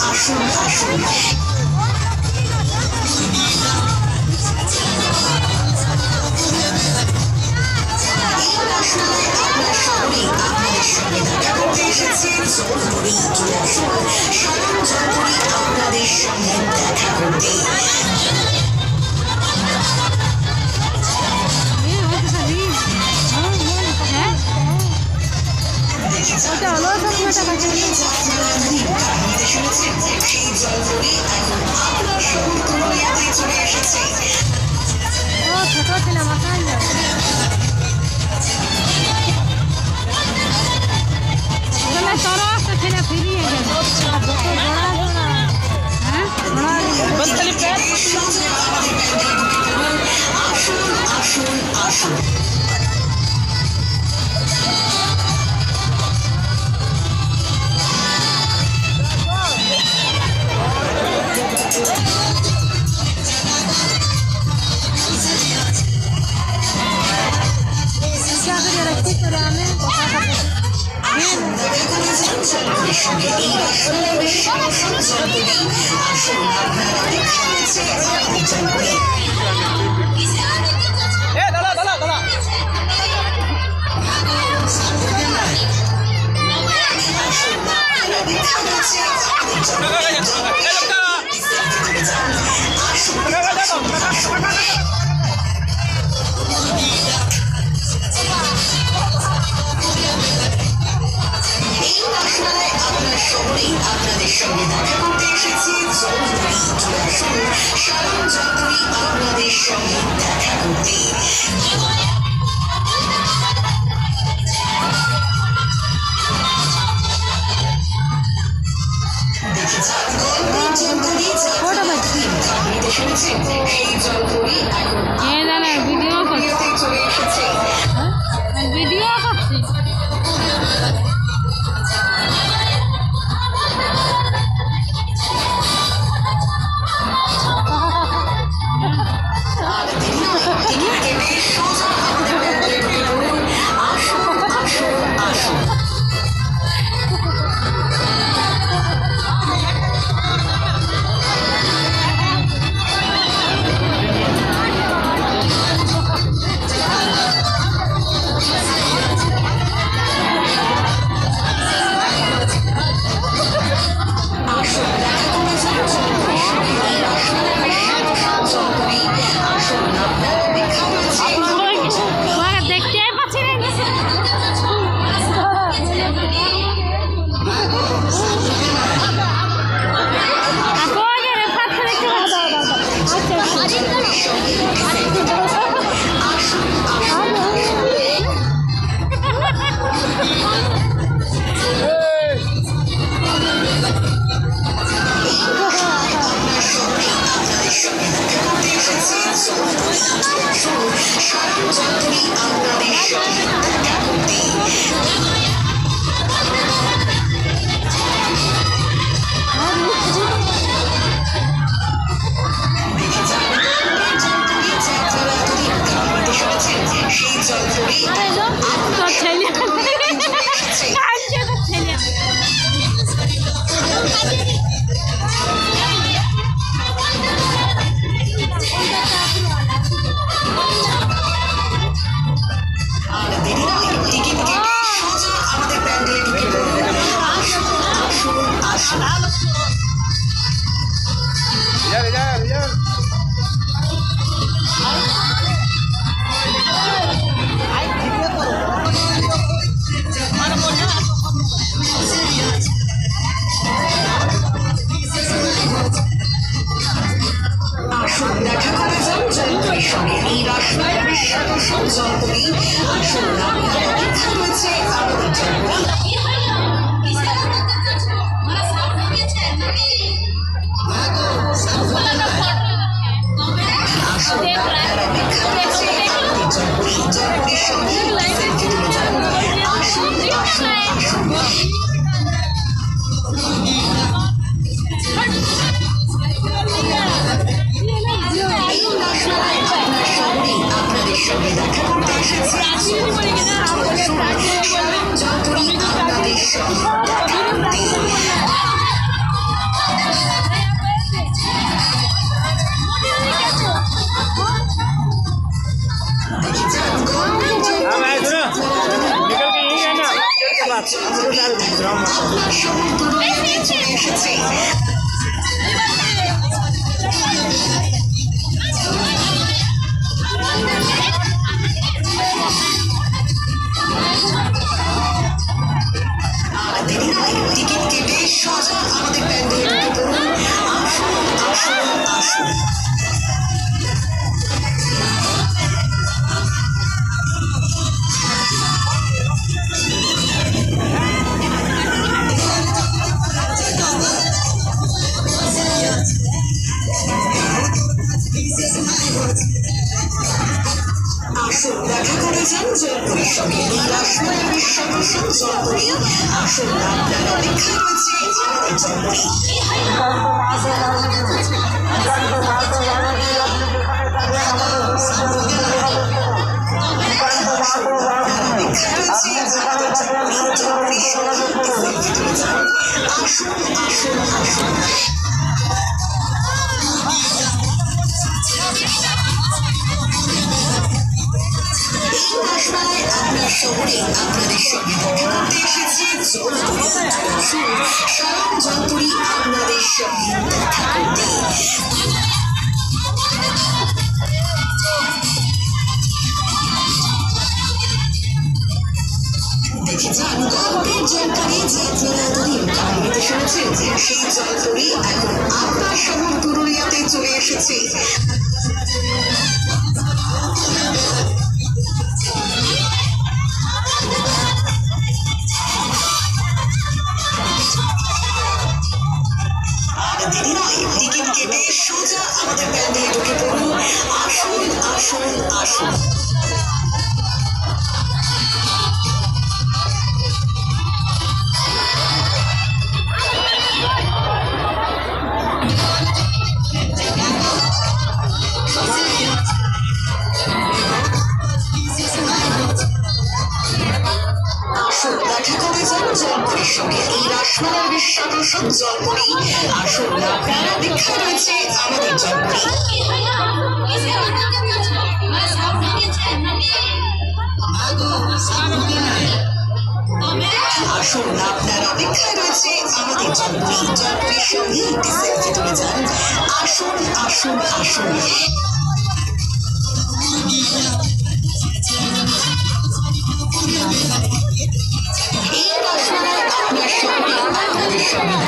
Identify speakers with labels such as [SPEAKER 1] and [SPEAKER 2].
[SPEAKER 1] আসুন আসুন আপনাদের সঙ্গে দেখা করতে এসেছে জলপুরি। আসুন স্বয়ং জলপুরি আপনাদের সঙ্গে দেখা করতে। সেই জলপুরি এখন আপনার শহর পুরুলিয়াতে চলে এসেছে।
[SPEAKER 2] ছোট ছিলাম ছেলে ফিরিয়ে
[SPEAKER 1] আসুন আসুন আসুন সঙ্গে এই রসগোল্লার আসুন আপনারা দেখা হয়েছে জলপুরি। আপনাদের সঙ্গে দেখা করতে এসেছি জলপুরি। আসুন স্বয়ং জলপুরি আপনাদের সঙ্গে দেখা করতে। দেখে যান গল্পের জলপুরি আপনি শুনেছেন সেই জলপুরি এখন
[SPEAKER 2] ভিডিও
[SPEAKER 1] চলে এসেছে।
[SPEAKER 2] ভিডিও করছি দেখা করে যান জলপুরির সঙ্গে এই রসগোল্লার বিখ্যাত জলপুরি। আসুন আপনারা দেখা রয়েছে আমাদের জলপুরি। আসুন আপনারা দেখা রয়েছে আমাদের জলপুরি। জলপুরির সঙ্গে আসুন আসুন আসুন আপনাদের সঙ্গে দেখা করতে এসেছি জলপুরি আপনাদের সঙ্গে দেখা করতে। পরিসরে নিরাশ বিশ্বত সঞ্চয় করি আসুন আপনার অপেক্ষা রয়েছে আমাদের জন্মই আসুন আসুন আসুন আপনার শহরে আপনাদের সঙ্গে দেখা করতে এসেছে সালাম যন্ত্রী আপনাদের সঙ্গে দেখা করতে দেখে যান গল্পের জলপারি যে আপনারা এতদিন কাহিনীতে শুনেছেন সেই জলপরি এখন আপনার শহর পুরুলিয়াতে চলে এসেছে দেরি নয় টিকিট কেটে সোজা আমাদের প্যান্ডেলে ঢুকে পড়ুন আসুন আসুন আসুন আসুন দেখা করে যান জলপরির সঙ্গে এই রাসমেলার বিশ্বত জলপরি আসুন আপনার অপেক্ষা রয়েছে আমাদের জলপরি আসুন আপনার অপেক্ষায় রয়েছে আমাদের জলপরি জলপরির সঙ্গে একটি সেলফি তুলে যান আসুন আসুন আসুন এই রাসমেলায় আপনার সঙ্গে আপনাদের সঙ্গে